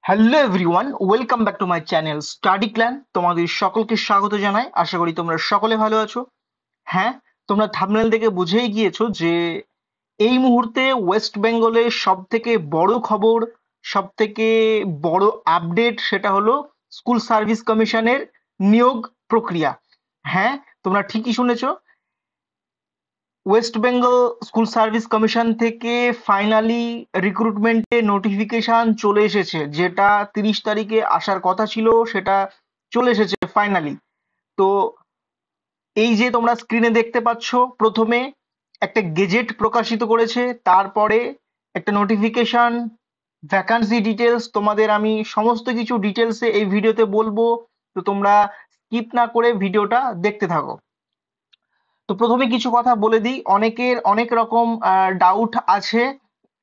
Hello everyone, welcome back to my channel study clan. তোমাদের সকলকে স্বাগত জানাই। আশা করি তোমরা সকলে ভালো আছো। হ্যাঁ, তোমরা থাম্বনেল দেখে বুঝেই গিয়েছো যে এই মুহূর্তে ওয়েস্ট বেঙ্গলের সব থেকে বড় খবর, সব থেকে বড় আপডেট সেটা হলো স্কুল সার্ভিস কমিশনের নিয়োগ প্রক্রিয়া। হ্যাঁ, তোমরা ঠিকই শুনেছো। West Bengal school Service commission থেকে ফাইনালি রিক্রুটমেন্টের নোটিফিকেশন চলে এসেছে, যেটা 30 তারিখে আসার কথা ছিল সেটা চলে এসেছে ফাইনালি। তো এই যে তোমরা স্ক্রিনে দেখতে পাচ্ছ, প্রথমে একটা গেজেট প্রকাশিত করেছে, তারপরে একটা নোটিফিকেশন, ভ্যাকান্সি ডিটেলস, তোমাদের আমি সমস্ত কিছু ডিটেলসে এই ভিডিওতে বলবো। তো তোমরা স্কিপ না করে ভিডিওটা দেখতে থাকো। তো প্রথমে কিছু কথা বলে দিই, অনেকের অনেক রকম ডাউট আছে,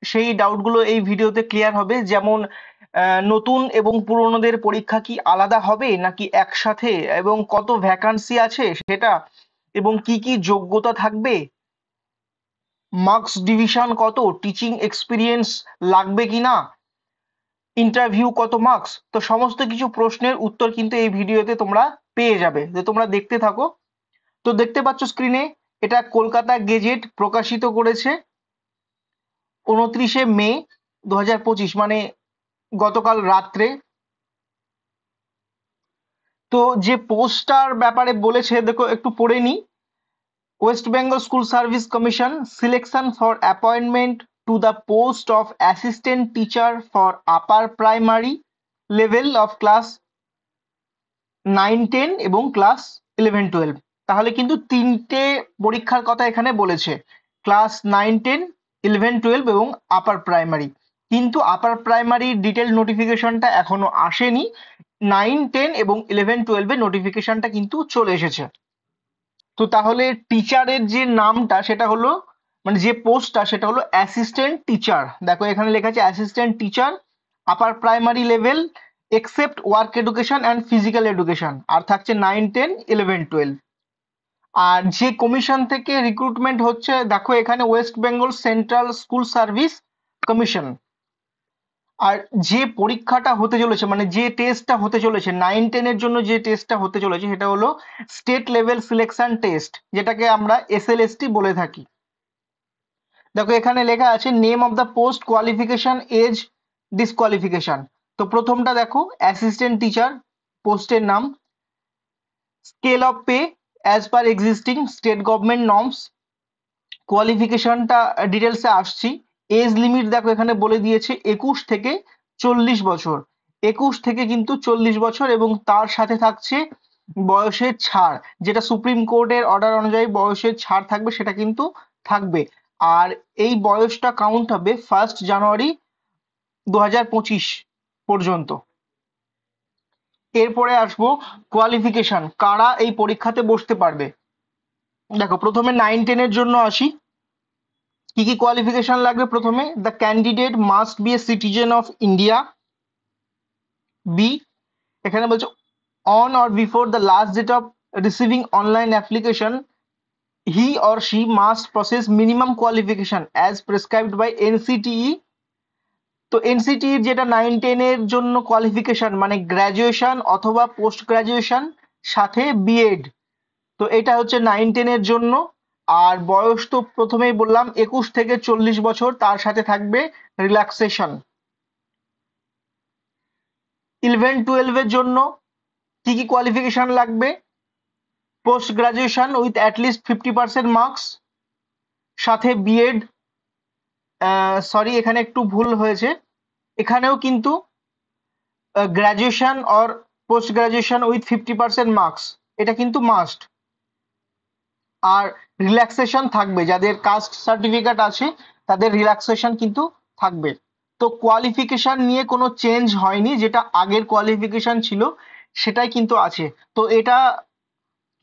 সেই ডাউটগুলো এই ভিডিওতে ক্লিয়ার হবে। যেমন নতুন এবং পুরনোদের পরীক্ষা কি আলাদা হবে নাকি একসাথে, এবং কত ভ্যাকান্সি আছে সেটা, এবং কি কি যোগ্যতা থাকবে, মার্কস ডিভিশন কত, টিচিং এক্সপিরিয়েন্স লাগবে কিনা, ইন্টারভিউ কত মার্কস, তো সমস্ত কিছু প্রশ্নের উত্তর কিন্তু এই ভিডিওতে তোমরা পেয়ে যাবে। তো তোমরা দেখতে থাকো। তো দেখতে পাচ্ছ স্ক্রিনে, এটা কলকাতা গেজেট প্রকাশিত করেছে 29শে মে 2025, মানে গতকাল রাত্রে। তো যে পোস্টটার ব্যাপারে বলেছে দেখো, একটু পড়ে নি। West Bengal school Service commission selection for appointment to the post of assistant teacher for upper primary level of class 9-10 এবং ক্লাস 11-12। তাহলে কিন্তু তিনটে পরীক্ষার কথা এখানে বলেছে, ক্লাস 9-10, 11-12 এবং আপার প্রাইমারি। কিন্তু আপার প্রাইমারি ডিটেল নোটিফিকেশনটা এখনো আসেনি। 9-10 এবং 11-12 নোটিফিকেশনটা কিন্তু চলে এসেছে। তো তাহলে টিচারের যে নামটা সেটা হলো, মানে যে পোস্টটা সেটা হলো অ্যাসিস্ট্যান্ট টিচার। দেখো এখানে লেখা আছে assistant teacher upper primary level except work education and physical education, আর থাকছে 9-10, 11-12। আর যে কমিশন থেকে রিক্রুটমেন্ট হচ্ছে, দেখো এখানে West Bengal Central School Service Commission. আর যে পরীক্ষাটা হতে চলেছে, মানে যে টেস্টটা হতে চলেছে 9-10 এর জন্য, যে টেস্টটা হতে চলেছে সেটা হলো স্টেট লেভেল সিলেকশন টেস্ট, যেটাকে আমরা এসএলএসটি বলে থাকি। দেখো এখানে লেখা আছে name of the post, qualification, age, disqualification. তো প্রথমটা দেখো অ্যাসিস্ট্যান্ট টিচার পোস্টের নাম, scale of pay as per existing state government norms, কোয়ালিফিকেশনটা ডিটেলসে আসছি। এজ লিমিট দেখো এখানে বলে দিয়েছে 21 থেকে 40 বছর, 21 থেকে কিন্তু 40 বছর, এবং তার সাথে থাকছে বয়সের ছাড়, যেটা সুপ্রিম কোর্টের অর্ডার অনুযায়ী বয়সের ছাড় থাকবে সেটা কিন্তু থাকবে। আর এই বয়সটা কাউন্ট হবে 1 জানুয়ারি 2025 পর্যন্ত। এরপরে আসবো কোয়ালিফিকেশন, কারা এই পরীক্ষাতে বসতে পারবে। দেখো প্রথমে 9-10 এর জন্য আসি। কি কি কোয়ালিফিকেশন লাগবে? প্রথমে the candidate must be a citizen of India. B, এখানে বলছে on or before the last date of receiving online application he or she must process minimum qualification as prescribed by NCTE. তো এনসিটির যেটা 9-10 এর জন্য qualification, মানে graduation অথবা post graduation সাথে বিএড। তো এটা হচ্ছে 9-10 এর জন্য। আর বয়স তো প্রথমেই বললাম 21 থেকে 40 বছর, তার সাথে থাকবে রিল্যাক্সেশন। 11-12 এর জন্য কি কি কোয়ালিফিকেশন লাগবে? Post graduation with at least 50% marks, সাথে বিএড। সরি, এখানে একটু ভুল হয়েছে, এখানেও কিন্তু graduation or post graduation with 50% marks, এটা কিন্তু মাস্ট। আর রিল্যাক্সেশন থাকবে, যাদের কাস্ট সার্টিফিকেট আছে তাদের রিল্যাক্সেশন কিন্তু থাকবে। তো কোয়ালিফিকেশন নিয়ে কোনো চেঞ্জ হয়নি, যেটা আগের কোয়ালিফিকেশন ছিল সেটাই কিন্তু আছে। তো এটা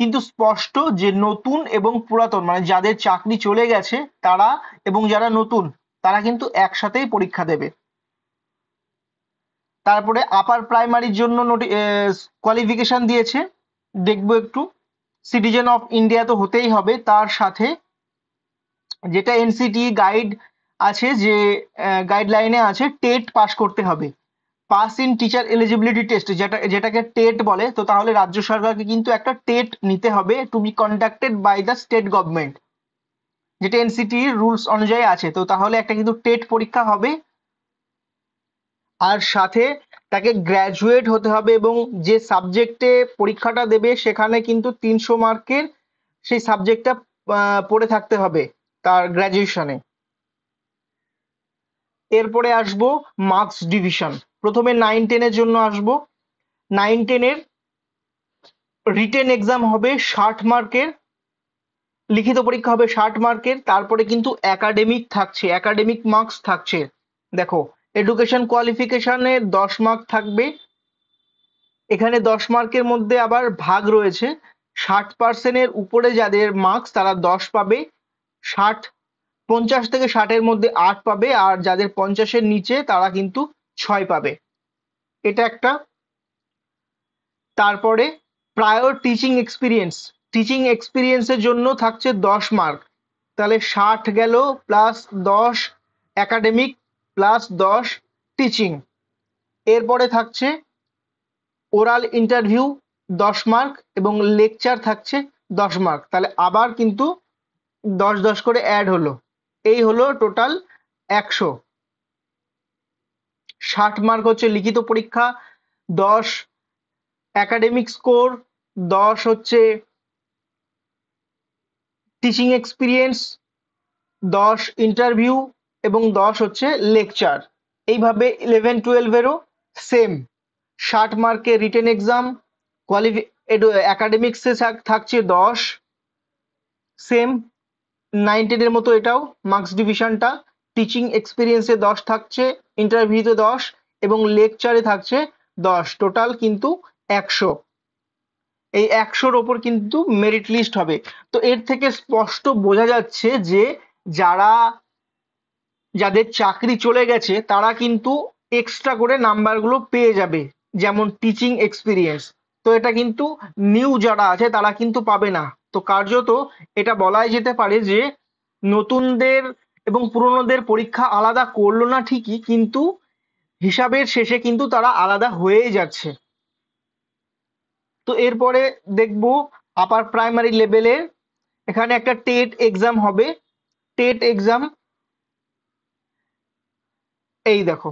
কিন্তু স্পষ্ট যে নতুন এবং পুরাতন, মানে যাদের চাকরি চলে গেছে তারা এবং যারা নতুন, তারা কিন্তু একসাথেই পরীক্ষা দেবে। তারপরে আপার প্রাইমারির জন্য কোয়ালিফিকেশন দিয়েছে, দেখবো একটু। সিটিজেন অফ ইন্ডিয়া তো হতেই হবে, তার সাথে যেটা এনসিটি গাইড আছে, যে গাইডলাইনে আছে, টেট পাস করতে হবে। Pass in teacher eligibility test, যেটাকে টেট বলে, তো তাহলে রাজ্য সরকারকে কিন্তু একটা টেট নিতে হবে, to be conducted by the state government, যেটা এনসিটি রুলস অনুযায়ী আছে। তো তাহলে একটা কিন্তু টেট পরীক্ষা হবে, আর সাথে তাকে গ্র্যাজুয়েট হতে হবে, এবং যে সাবজেক্টে পরীক্ষাটা দেবে সেখানে কিন্তু 300 মার্কের সেই সাবজেক্টটা পড়ে থাকতে হবে তার গ্র্যাজুয়েশনে। এরপরে আসবো মার্কস ডিভিশন। প্রথমে 9-10-এর জন্য আসবো। 9-10-এর রিটেন এক্সাম হবে 60 মার্কের, লিখিত পরীক্ষা হবে 60 মার্কের, তারপরে কিন্তু একাডেমিক থাকছে, একাডেমিক মার্কস থাকছে। দেখো, এডুকেশন কোয়ালিফিকেশনে 10 মার্ক থাকবে। এখানে 10 মার্কের মধ্যে আবার ভাগ রয়েছে, 60%-এর উপরে যাদের মার্কস তারা 10 পাবে, 50 থেকে 60-এর মধ্যে 8 পাবে, আর যাদের 50-এর নিচে তারা কিন্তু 6 পাবে। এটা একটা। তারপরে প্রায়র টিচিং এক্সপিরিয়েন্স, টিচিং এক্সপিরিয়েন্সের জন্য থাকছে 10 মার্ক, তাহলে 60 গেল, প্লাস 10 একাডেমিক, প্লাস 10 টিচিং। এরপরে থাকছে ওরাল ইন্টারভিউ 10 মার্ক, এবং লেকচার থাকছে 10 মার্ক, তাহলে আবার কিন্তু 10-10 করে অ্যাড হলো, এই হলো টোটাল 100। 60 মার্ক হচ্ছে লিখিত পরীক্ষা, 10 একাডেমিক স্কোর, 10 হচ্ছে টিচিং এক্সপিরিয়েন্স, 10 ইন্টারভিউ, এবং 10 হচ্ছে লেকচার। এইভাবে 11-12-এরও সেম, 60 মার্কের রিটেন এক্সাম, একাডেমিক্সে থাকছে 10, সেম 9-10-এর মতো এটাও মার্কস ডিভিশনটা। টিচিং এক্সপিরিয়েন্সে 10 থাকছে, ইন্টারভিউতে 10, এবং লেকচারে থাকছে 10, টোটাল কিন্তু 100। এই 100-র ওপর কিন্তু মেরিট লিস্ট হবে। তো এর থেকে স্পষ্ট বোঝা যাচ্ছে যে যারা, যাদের চাকরি চলে গেছে তারা কিন্তু এক্সট্রা করে নাম্বারগুলো পেয়ে যাবে, যেমন টিচিং এক্সপিরিয়েন্স। তো এটা কিন্তু নিউ যারা আছে তারা কিন্তু পাবে না। তো কার্যত এটা বলাই যেতে পারে যে নতুনদের এবং পুরনোদের পরীক্ষা আলাদা করলো না ঠিকই, কিন্তু হিসাবের শেষে কিন্তু তারা আলাদা হয়েই যাচ্ছে। তো এরপরে দেখবো আপার প্রাইমারি লেভেলের, এখানে একটা টেট এক্সাম হবে। টেট এক্সাম এই দেখো,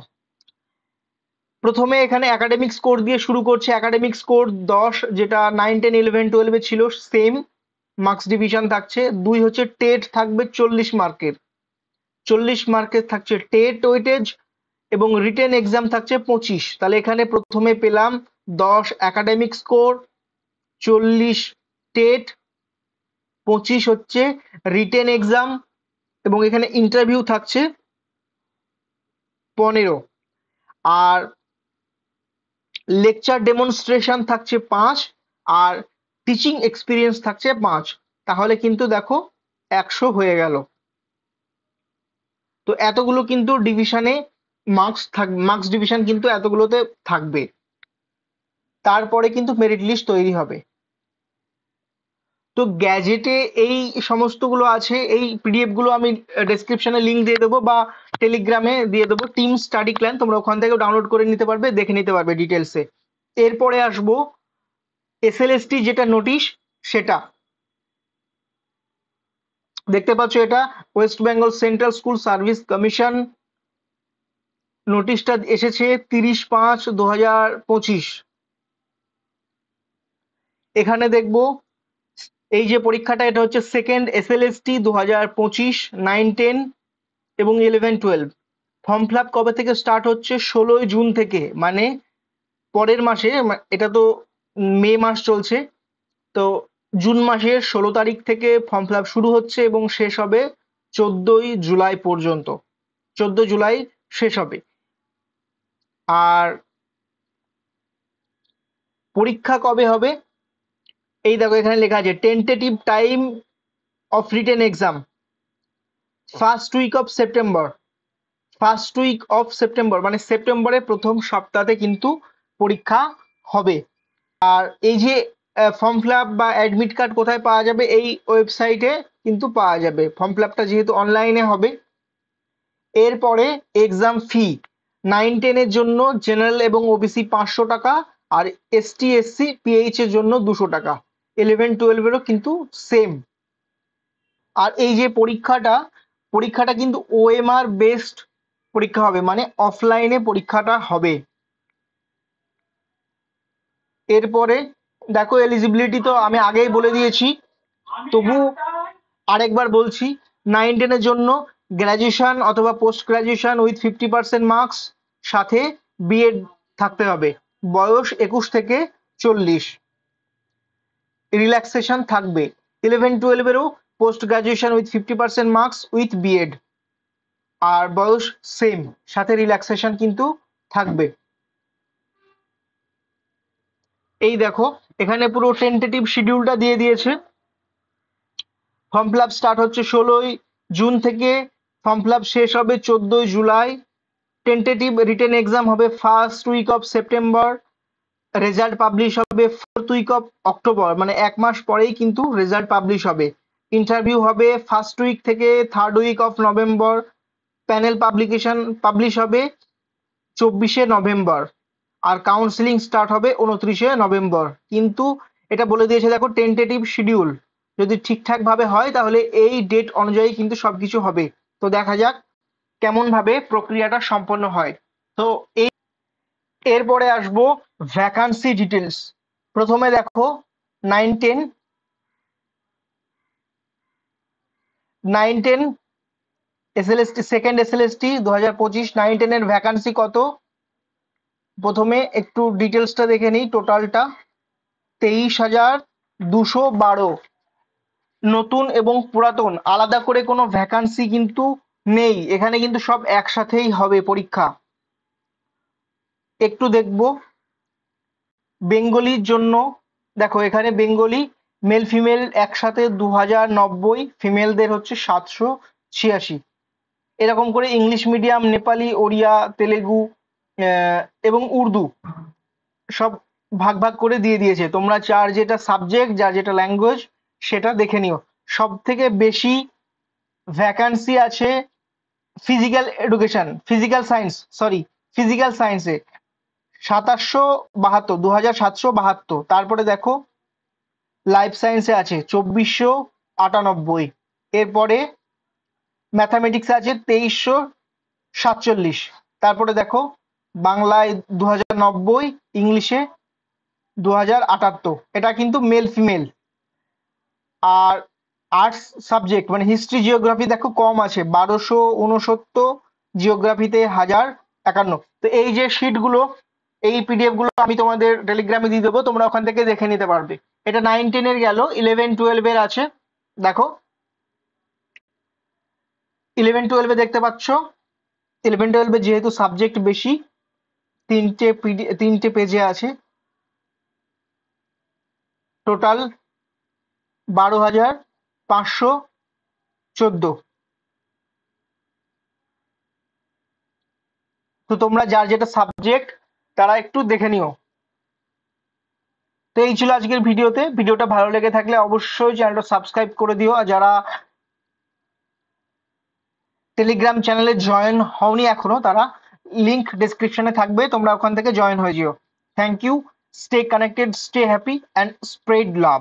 প্রথমে এখানে একাডেমিক স্কোর দিয়ে শুরু করছে, একাডেমিক স্কোর 10, যেটা 9-10-11-12-এ ছিল, সেম মার্কস ডিভিশন থাকছে। 2 হচ্ছে টেট থাকবে 40 মার্কের, 40 মার্কের থাকছে টেট ওয়েটেজ, এবং রিটেন এক্সাম থাকছে 25। তাহলে এখানে প্রথমে পেলাম 10 একাডেমিক স্কোর, 40 টেট, 25 হচ্ছে রিটেন এক্সাম, এবং এখানে ইন্টারভিউ থাকছে 15, আর লেকচার ডেমনস্ট্রেশন থাকছে 5, আর টিচিং এক্সপিরিয়েন্স থাকছে 5। তাহলে কিন্তু দেখো 100 হয়ে গেল। তো এতগুলো কিন্তু ডিভিশনে মার্কস ডিভিশন কিন্তু এতগুলোতে থাকবে, তারপরে কিন্তু মেরিট লিস্ট তৈরি হবে। তো গ্যাজেটে এই সমস্তগুলো আছে, এই পিডিএফ গুলো আমি ডেসক্রিপশনে লিংক দিয়ে দেবো, বা টেলিগ্রামে দিয়ে দেবো, টিম স্টাডি প্ল্যান, তোমরা ওখান থেকে ডাউনলোড করে নিতে পারবে, দেখে নিতে পারবে ডিটেলসে। এরপরে আসবো এসএলএসটি যেটা নোটিশ, সেটা দেখতে পাচ্ছ, এটা West Bengal Central School Service commission, নোটিশটা এসেছে 30/5/2025। এখানে দেখবো এই যে পরীক্ষাটা, এটা হচ্ছে সেকেন্ড এসএলএসটি 2025, 9-10 এবং 11-12। ফর্ম ফিল আপ কবে থেকে স্টার্ট হচ্ছে? 16ই জুন থেকে, মানে পরের মাসে, এটা তো মে মাস চলছে, তো জুন মাসের 16 তারিখ থেকে ফর্ম ফিল আপ শুরু হচ্ছে এবং শেষ হবে 14ই জুলাই পর্যন্ত, 14 জুলাই শেষ হবে। আর পরীক্ষা কবে হবে? এই দেখো এখানে লেখা আছে tentative time of written exam first week of September. First week of September মানে সেপ্টেম্বরের প্রথম সপ্তাহে কিন্তু পরীক্ষা হবে। আর এই যে ফর্ম ফিল আপ বা অ্যাডমিট কার্ড কোথায় পাওয়া যাবে? এই ওয়েবসাইটে কিন্তু পাওয়া যাবে, ফর্ম ফিল আপটা যেহেতু অনলাইনে হবে। এরপরে এক্সাম ফি 9-10 এর জন্য জেনারেল এবং ওবিসি 500 টাকা, আর এসটি এসসি পিএইচ এর জন্য 200 টাকা। 11-12 এরও কিন্তু সেম। আর এই যে পরীক্ষাটা কিন্তু ওএমআর বেসড পরীক্ষা হবে, মানে অফলাইনে পরীক্ষাটা হবে। এরপরে দেখো এলিজিবিলিটি তো আমি আগেই বলে দিয়েছি, তবু আরেকবার বলছি। 9-10 এর জন্য গ্র্যাজুয়েশন অথবা পোস্ট গ্র্যাজুয়েশন উইথ 50% মার্কস, সাথে বিএড থাকতে হবে, বয়স 21 থেকে 40, রিল্যাক্সেশন থাকবে। 11-12 এরও post graduation with 50% marks with BEd, আর বয়স সেম, সাথে রিল্যাক্সেশন কিন্তু থাকবে। এই দেখো এখানে পুরো টেন্টেটিভ শিডিউলটা দিয়ে দিয়েছে। ফর্ম ফিল আপ স্টার্ট হচ্ছে 16ই জুন থেকে, ফর্ম ফিল আপ শেষ হবে 14ই জুলাই। টেন্টেটিভ রিটেন এক্সাম হবে first week of September, result publish হবে 4th উইক অফ অক্টোবর, মানে 1 মাস পরেই কিন্তু রেজাল্ট পাবলিশ হবে। ইন্টারভিউ হবে ফার্স্ট উইক থেকে 3rd week of November, panel publish হবে 24শে নভেম্বর, আর কাউন্সিলিং স্টার্ট হবে 29শে নভেম্বর। কিন্তু এটা বলে দিয়েছে দেখো টেন্টেটিভ শিডিউল, যদি ঠিকঠাক ভাবে হয় তাহলে এই ডেট অনুযায়ী কিন্তু সবকিছু হবে। তো দেখা যাক কেমন ভাবে প্রক্রিয়াটা সম্পন্ন হয়। তো এরপরে আসবো ভ্যাকান্সি ডিটেলস। প্রথমে দেখো 9-10 এসএলএসটি, সেকেন্ড এসএলএসটি 2025 9-10 এর ভ্যাকান্সি কত, প্রথমে একটু ডিটেলসটা দেখে নিই। টোটালটা 23,212। নতুন এবং পুরাতন আলাদা করে কোনো ভ্যাকান্সি কিন্তু নেই, এখানে কিন্তু সব একসাথেই হবে পরীক্ষা। একটু দেখবো বেঙ্গলির জন্য, দেখো এখানে বেঙ্গলি মেল ফিমেল একসাথে 2090, ফিমেলদের হচ্ছে 786, এরকম করে ইংলিশ মিডিয়াম, নেপালি, ওড়িয়া, তেলেগু এবং উর্দু সব ভাগ ভাগ করে দিয়ে দিয়েছে। তোমরা যার যেটা সাবজেক্ট, যার যেটা ল্যাঙ্গুয়েজ সেটা দেখে নিও। সব থেকে বেশি ভ্যাকান্সি আছে ফিজিক্যাল সায়েন্সে 2772, তারপরে দেখো লাইফ সায়েন্সে আছে 2498, এরপরে ম্যাথামেটিক্সে আছে 2347, তারপরে দেখো বাংলায় 2090, ইংলিশে 2078। এটা কিন্তু মেল ফিমেল। আর আর্টস সাবজেক্ট মানে হিস্ট্রি জিওগ্রাফি দেখো কম আছে 1269, জিওগ্রাফিতে 1051। তো এই যে শিটগুলো, এই পিডিএফ গুলো আমি তোমাদের টেলিগ্রামে দিয়ে দেবো, তোমরা ওখান থেকে দেখে নিতে পারবে। এটা 9-10 এর গেল। 11-12 এর আছে, দেখো 11-12 এ দেখতে পাচ্ছ 11-12 এ যেহেতু সাবজেক্ট বেশি, তিনটে পেজে আছে, টোটাল 12,514। তো তোমরা যার যেটা সাবজেক্ট তারা একটু দেখে নিও। তো এই ছিল আজকের ভিডিওটা ভালো লেগে থাকলে অবশ্যই চ্যানেলটা সাবস্ক্রাইব করে দিও, আর যারা টেলিগ্রাম চ্যানেলে জয়েন হওনি এখনো তারা লিংক ডেসক্রিপশনে থাকবে, তোমরা ওখান থেকে জয়েন হয়ে যেও। Thank you, stay connected, stay happy and spread love.